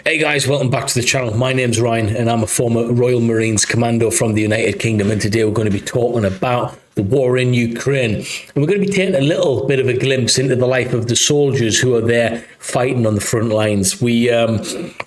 Hey guys, welcome back to the channel. My name's Ryan and I'm a former Royal Marines commando from the United Kingdom, and today we're going to be talking about the war in Ukraine. And we're going to be taking a little bit of a glimpse into the life of the soldiers who are there fighting on the front lines. We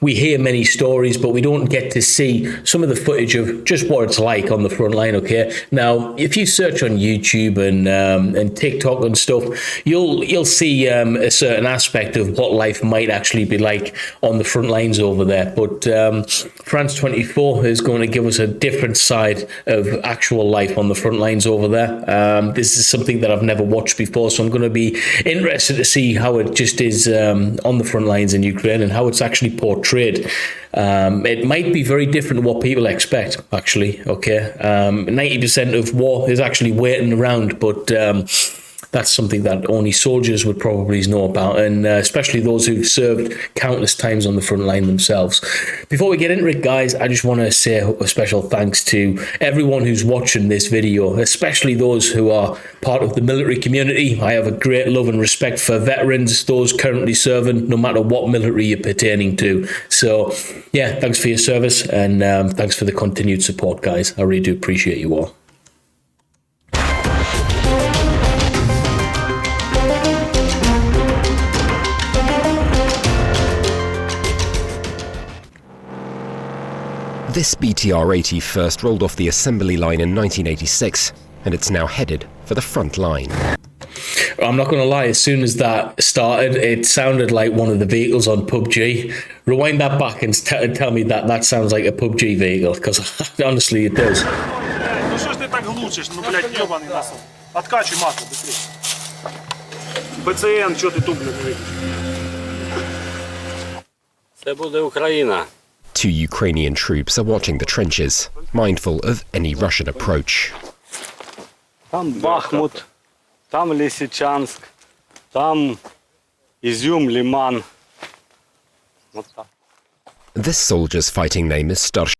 hear many stories, but we don't get to see some of the footage of just what it's like on the front line, okay? Now, if you search on YouTube and TikTok and stuff, you'll see a certain aspect of what life might actually be like on the front lines over there. But France 24 is going to give us a different side of actual life on the front lines over there. This is something that I've never watched before, so I'm going to be interested to see how it just is on the front lines in Ukraine and how it's actually portrayed. It might be very different to what people expect, actually, okay? 90% of war is actually waiting around, but that's something that only soldiers would probably know about, and especially those who've served countless times on the front line themselves. Before we get into it, guys, I just want to say a special thanks to everyone who's watching this video, especially those who are part of the military community. I have a great love and respect for veterans, those currently serving, no matter what military you're pertaining to. So, yeah, thanks for your service, and thanks for the continued support, guys. I really do appreciate you all. This BTR-80 first rolled off the assembly line in 1986, and it's now headed for the front line. I'm not going to lie, as soon as that started, it sounded like one of the vehicles on PUBG. Rewind that back and tell me that sounds like a PUBG vehicle, because honestly it does. Ну что ж ты так глушишь, ну блядь, ёбаный насос. Откачивай масло быстрее. БЦН, что ты тут, блядь? Це буде Україна. Two Ukrainian troops are watching the trenches, mindful of any Russian approach. Там Бахмут, там Лисичанск, там Ізюм, Лиман. Вот так. This soldier's fighting name is Starsh.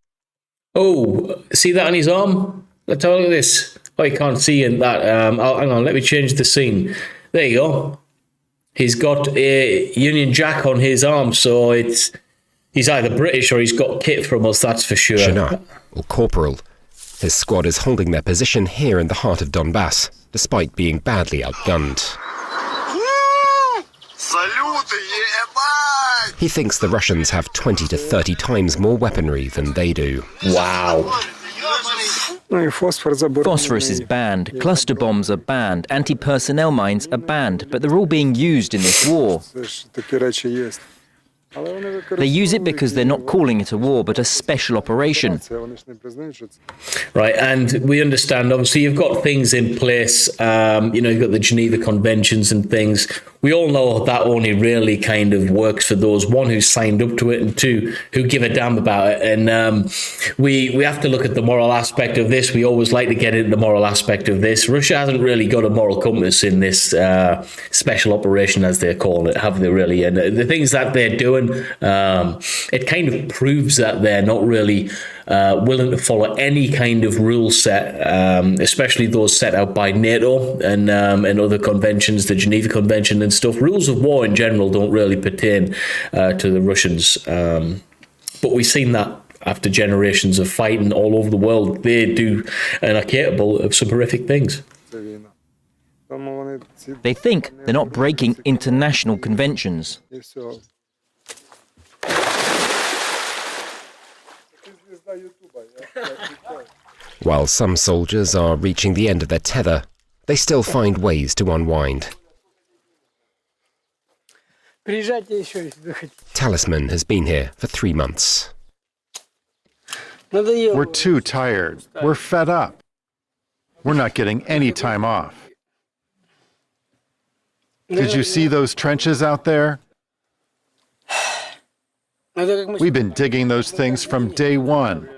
Oh, see that on his arm? Let's have a look at this. Oh, you can't see in that. Hang on, let me change the scene. There you go. He's got a Union Jack on his arm, so he's either British or he's got kit from us, that's for sure. Shana, or corporal. His squad is holding their position here in the heart of Donbass, despite being badly outgunned. He thinks the Russians have 20 to 30 times more weaponry than they do. Wow. Phosphorus is banned, cluster bombs are banned, anti-personnel mines are banned, but they're all being used in this war. They use it because they're not calling it a war, but a special operation. Right, and we understand, obviously, you've got things in place, you've got the Geneva Conventions and things. We all know that only really kind of works for those, one, who signed up to it, and two, who give a damn about it. And we have to look at the moral aspect of this. We always like to get into the moral aspect of this. Russia hasn't really got a moral compass in this special operation, as they're calling it, have they really? And the things that they're doing, it kind of proves that they're not really willing to follow any kind of rule set, especially those set out by NATO and other conventions, the Geneva Convention and stuff. Rules of war in general don't really pertain to the Russians. But we've seen that after generations of fighting all over the world. They do and are capable of some horrific things. They think they're not breaking international conventions. While some soldiers are reaching the end of their tether, they still find ways to unwind. Talisman has been here for 3 months. We're too tired. We're fed up. We're not getting any time off. Did you see those trenches out there? We've been digging those things from day one.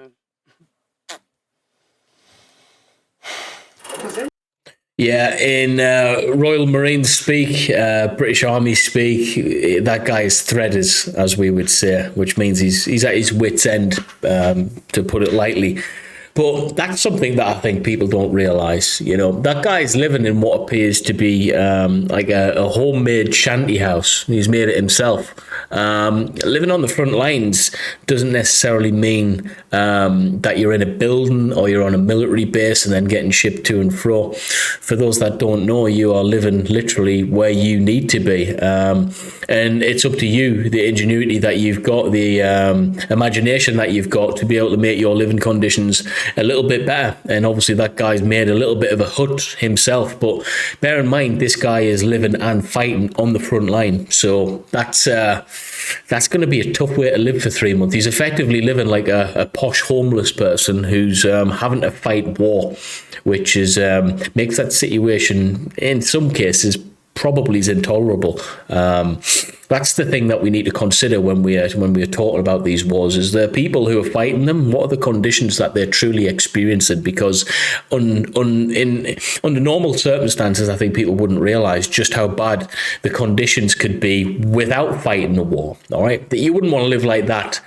Yeah, in Royal Marines speak, British Army speak, that guy is threaders, as we would say, which means he's at his wit's end, to put it lightly. But that's something that I think people don't realize. You know, that guy's living in what appears to be like a homemade shanty house. He's made it himself. Living on the front lines doesn't necessarily mean that you're in a building or you're on a military base and then getting shipped to and fro. For those that don't know, you are living literally where you need to be. And it's up to you, the ingenuity that you've got, the imagination that you've got to be able to make your living conditions a little bit better. And obviously that guy's made a little bit of a hut himself, but bear in mind this guy is living and fighting on the front line. So that's going to be a tough way to live for 3 months. He's effectively living like a posh homeless person who's having to fight war, which is makes that situation in some cases probably is intolerable. That's the thing that we need to consider when we are talking about these wars, is the people who are fighting them, what are the conditions that they're truly experiencing? Because under normal circumstances, I think people wouldn't realize just how bad the conditions could be without fighting a war. All right, that you wouldn't want to live like that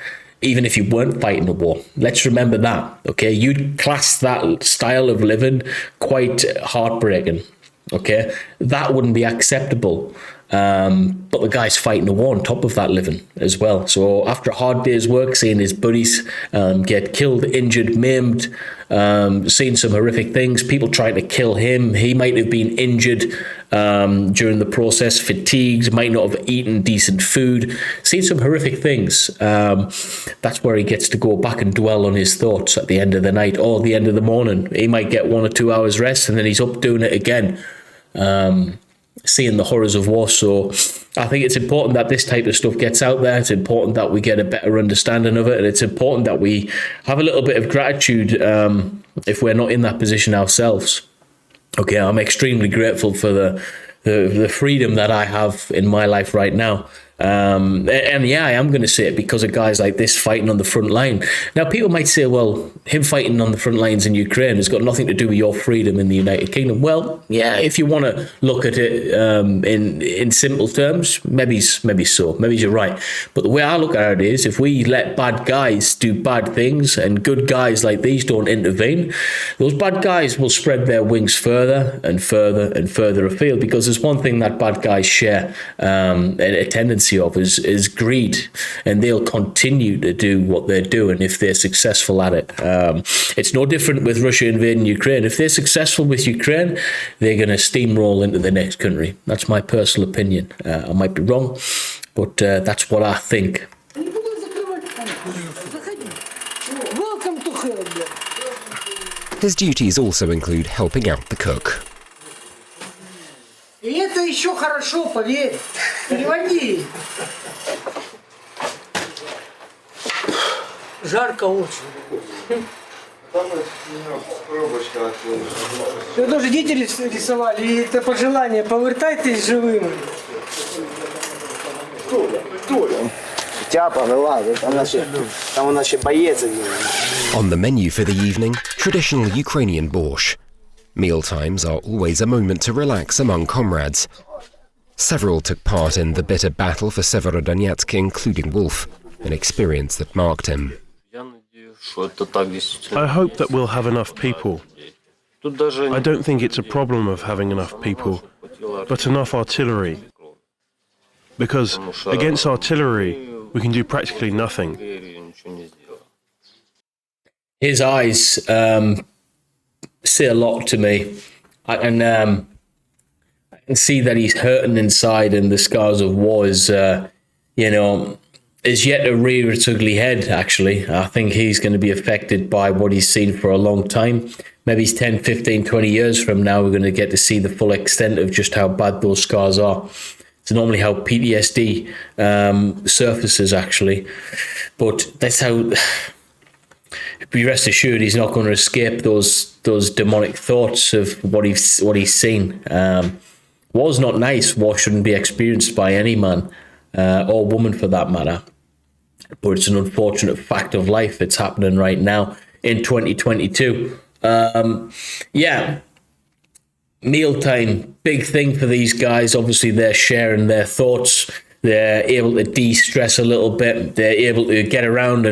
even if you weren't fighting a war. Let's remember that. Okay, you'd class that style of living quite heartbreaking. Okay, that wouldn't be acceptable. But the guy's fighting a war on top of that living as well. So after a hard day's work, seeing his buddies get killed, injured, maimed, seeing some horrific things, people trying to kill him. He might have been injured during the process, fatigued, might not have eaten decent food, seen some horrific things. That's where he gets to go back and dwell on his thoughts at the end of the night or the end of the morning. He might get 1 or 2 hours rest and then he's up doing it again. Seeing the horrors of war. So I think it's important that this type of stuff gets out there. It's important that we get a better understanding of it, and it's important that we have a little bit of gratitude if we're not in that position ourselves. Okay, I'm extremely grateful for the freedom that I have in my life right now. And yeah, I am going to say it because of guys like this fighting on the front line. Now, people might say, well, him fighting on the front lines in Ukraine has got nothing to do with your freedom in the United Kingdom. Well, yeah, if you want to look at it in simple terms, maybe so. Maybe you're right. But the way I look at it is, if we let bad guys do bad things and good guys like these don't intervene, those bad guys will spread their wings further and further and further afield, because there's one thing that bad guys share, a tendency of is greed, and they'll continue to do what they're doing if they're successful at it. It's no different with Russia invading Ukraine. If they're successful with Ukraine, they're going to steamroll into the next country. That's my personal opinion. I might be wrong, but that's what I think. Welcome to hell. His duties also include helping out the cook. И это еще хорошо, поверь. Переводи. Жарко очень. Это тоже дети рисовали, и это пожелание, повертайтесь живым. Тяпа, вылазь, там у нас ще боец один. On the menu for the evening, traditional Ukrainian borscht. Mealtimes are always a moment to relax among comrades. Several took part in the bitter battle for Severodonetsk, including Wolf, an experience that marked him. I hope that we'll have enough people. I don't think it's a problem of having enough people, but enough artillery. Because against artillery, we can do practically nothing. His eyes say a lot to me. I can see that he's hurting inside, and the scars of war is yet to rear its ugly head, actually. I think he's going to be affected by what he's seen for a long time. Maybe 10, 15, 20 years from now, we're going to get to see the full extent of just how bad those scars are. It's normally how PTSD surfaces, actually. But that's how... Be rest assured, he's not going to escape those demonic thoughts of what he's seen. War's not nice. War shouldn't be experienced by any man or woman, for that matter. But it's an unfortunate fact of life. It's happening right now in 2022. Mealtime, big thing for these guys. Obviously, they're sharing their thoughts. They're able to de-stress a little bit. They're able to get around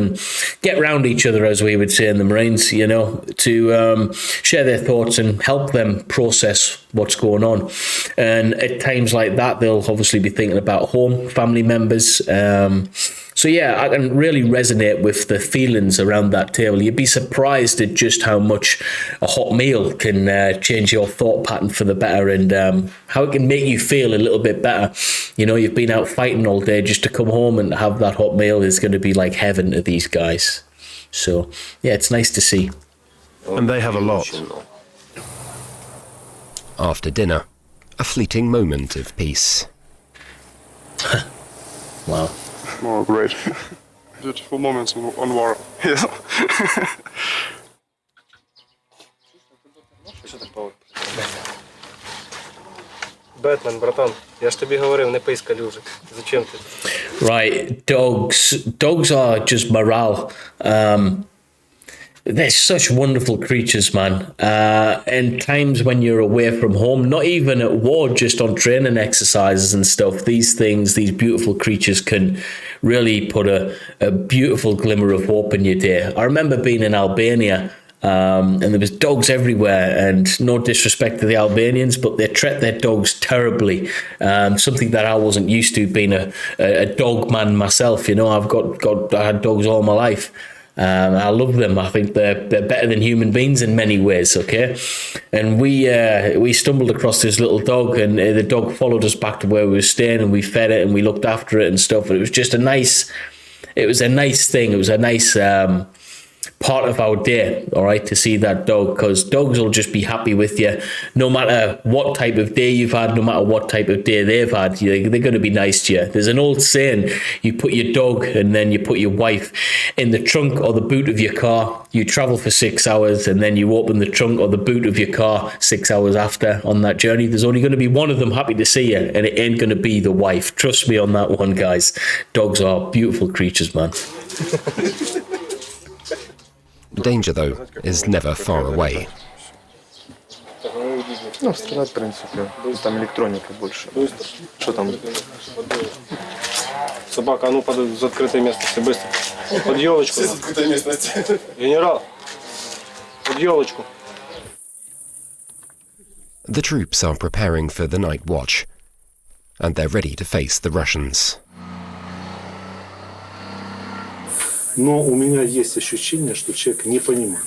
each other, as we would say in the Marines, you know, to share their thoughts and help them process what's going on. And at times like that, they'll obviously be thinking about home, family members. So yeah, I can really resonate with the feelings around that table. You'd be surprised at just how much a hot meal can change your thought pattern for the better, and how it can make you feel a little bit better. You know, you've been out fighting all day, just to come home and have that hot meal is going to be like heaven to these guys. So yeah, it's nice to see. And they have a lot. After dinner, a fleeting moment of peace. Wow. Oh, great. Beautiful moments on war. Yeah. Бетмен, братан, я ж тобі говорив, не пий з калюжі. Зачем ти? Right, dogs are just morale. They're such wonderful creatures, man. And times when you're away from home, not even at war, just on training exercises and stuff, these beautiful creatures can really put a beautiful glimmer of hope in your day. I remember being in Albania, and there was dogs everywhere, and no disrespect to the Albanians, but they treat their dogs terribly. Something that I wasn't used to, being a dog man myself. You know, I had dogs all my life. I love them. I think they're better than human beings in many ways. Okay, and we stumbled across this little dog, and the dog followed us back to where we were staying, and we fed it and we looked after it and stuff. And it was just a nice thing. It was a nice part of our day, all right, to see that dog, because dogs will just be happy with you no matter what type of day you've had, no matter what type of day they've had. They're going to be nice to you. There's an old saying, you put your dog and then you put your wife in the trunk or the boot of your car, you travel for 6 hours, and then you open the trunk or the boot of your car 6 hours after on that journey. There's only going to be one of them happy to see you, and it ain't going to be the wife. Trust me on that one, guys. Dogs are beautiful creatures, man. Danger, though, is never far away. Ну, стрелять, в принципе. Там электроника больше. Что там? Собака, а ну под закрытое место, все быстро. Под елочку. Закрытая местность. Генерал, под елочку. The troops are preparing for the night watch, and they're ready to face the Russians. Но у меня есть ощущение, что человек не понимает.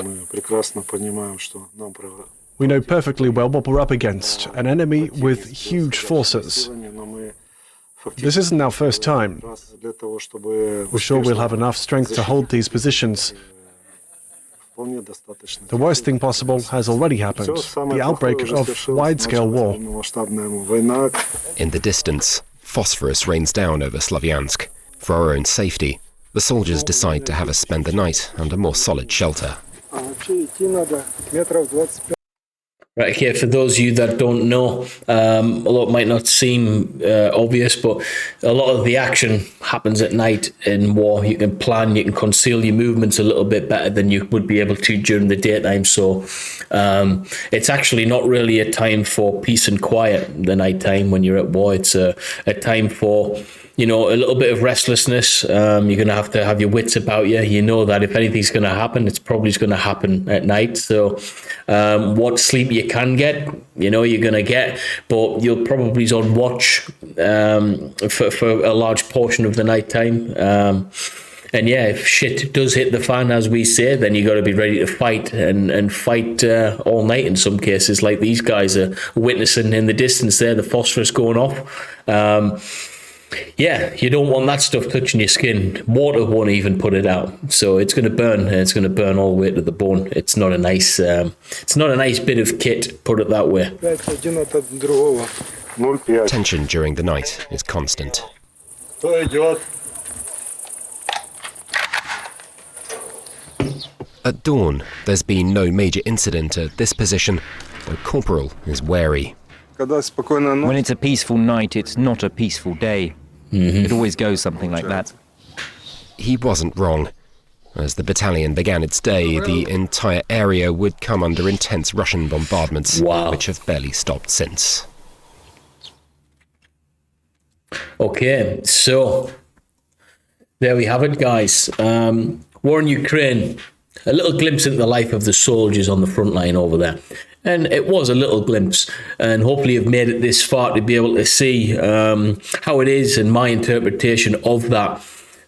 Мы прекрасно понимаем, что нам We know perfectly well what we're up against, an enemy with huge forces. This isn't our first time. We're sure we'll have enough strength to hold these positions. The worst thing possible has already happened, the outbreak of wide-scale war. In the distance, phosphorus rains down over Slavyansk. For our own safety, the soldiers decide to have us spend the night under more solid shelter. Right here, for those of you that don't know, although it might not seem obvious, but a lot of the action happens at night in war. You can plan, you can conceal your movements a little bit better than you would be able to during the daytime. So it's actually not really a time for peace and quiet, the night time when you're at war. It's a time for, you know, a little bit of restlessness. You're going to have your wits about you. You know that if anything's going to happen, it's probably going to happen at night. So what sleep you can get, you know, you're going to get, but you'll probably be on watch for a large portion of the night time. And yeah, if shit does hit the fan, as we say, then you got to be ready to fight and fight all night in some cases, like these guys are witnessing in the distance there, the phosphorus going off. Yeah, you don't want that stuff touching your skin. Water won't even put it out, so it's going to burn. And it's going to burn all the way to the bone. It's not a nice. It's not a nice bit of kit. Put it that way. Tension during the night is constant. At dawn, there's been no major incident at this position, though Corporal is wary. When it's a peaceful night, it's not a peaceful day. It always goes something like that. He wasn't wrong. As the battalion began its day, the entire area would come under intense Russian bombardments, which have barely stopped since. Okay, so there we have it, guys. War in Ukraine. A little glimpse into the life of the soldiers on the front line over there. And it was a little glimpse. And hopefully you've made it this far to be able to see how it is and my interpretation of that.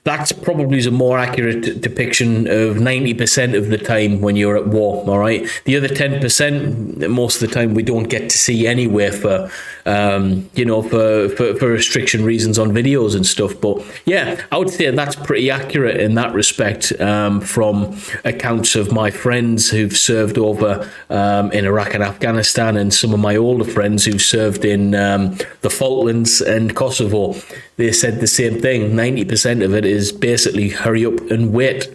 That's probably a more accurate depiction of 90% of the time when you're at war, all right? The other 10%, most of the time, we don't get to see anywhere for, for restriction reasons on videos and stuff. But yeah, I would say that's pretty accurate in that respect from accounts of my friends who've served over in Iraq and Afghanistan, and some of my older friends who've served in the Falklands and Kosovo. They said the same thing. 90% of it is basically hurry up and wait,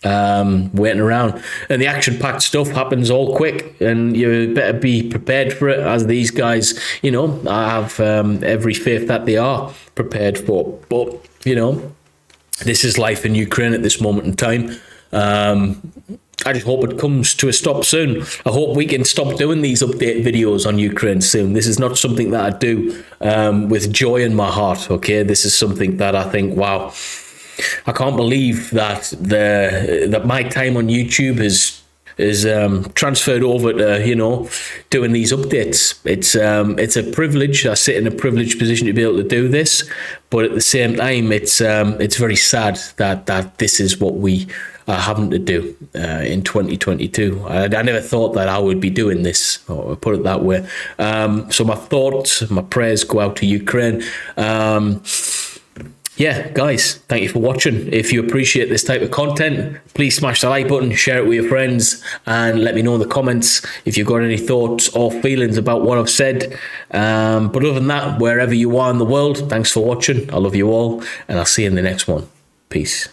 waiting around. And the action-packed stuff happens all quick, and you better be prepared for it, as these guys, I have every faith that they are prepared for. But, this is life in Ukraine at this moment in time. I just hope it comes to a stop soon. I hope we can stop doing these update videos on Ukraine soon. This is not something that I do with joy in my heart, okay? This is something that I think, wow, I can't believe that that my time on YouTube is transferred over to, doing these updates. It's a privilege. I sit in a privileged position to be able to do this, but at the same time, it's very sad that this is what we are having to do in 2022. I never thought that I would be doing this, or put it that way. So my thoughts, my prayers go out to Ukraine. Yeah, guys, thank you for watching. If you appreciate this type of content, please smash the like button, share it with your friends, and let me know in the comments if you've got any thoughts or feelings about what I've said. But other than that, wherever you are in the world, thanks for watching. I love you all, and I'll see you in the next one. Peace.